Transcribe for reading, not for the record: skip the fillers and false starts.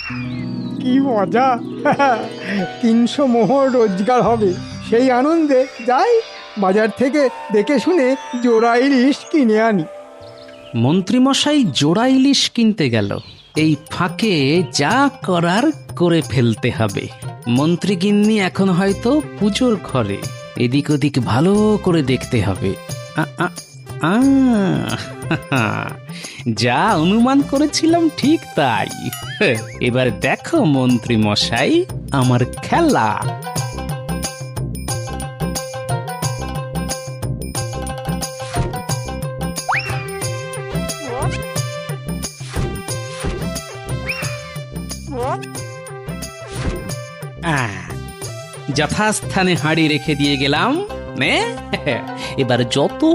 কি মজা! 300 মোহর রোজগার হবে। সেই আনন্দে যাই বাজার থেকে দেখে শুনে জোড়া ইলিশ কিনে আনি। মন্ত্রীমশাই জোড়া ইলিশ কিনতে গেল। এই ফাঁকে যা করার করে ফেলতে হবে। মন্ত্রী গিন্নি এখন হয়তো পুজোর ঘরে, এদিক ওদিক ভালো করে দেখতে হবে। আ, আ, আ, যা অনুমান করেছিলাম ঠিক তাই। এবার দেখো মন্ত্রী মশাই আমার খেলা। যথাস্থানে হাঁড়ি রেখে দিয়ে গেলাম। নে, এবার যত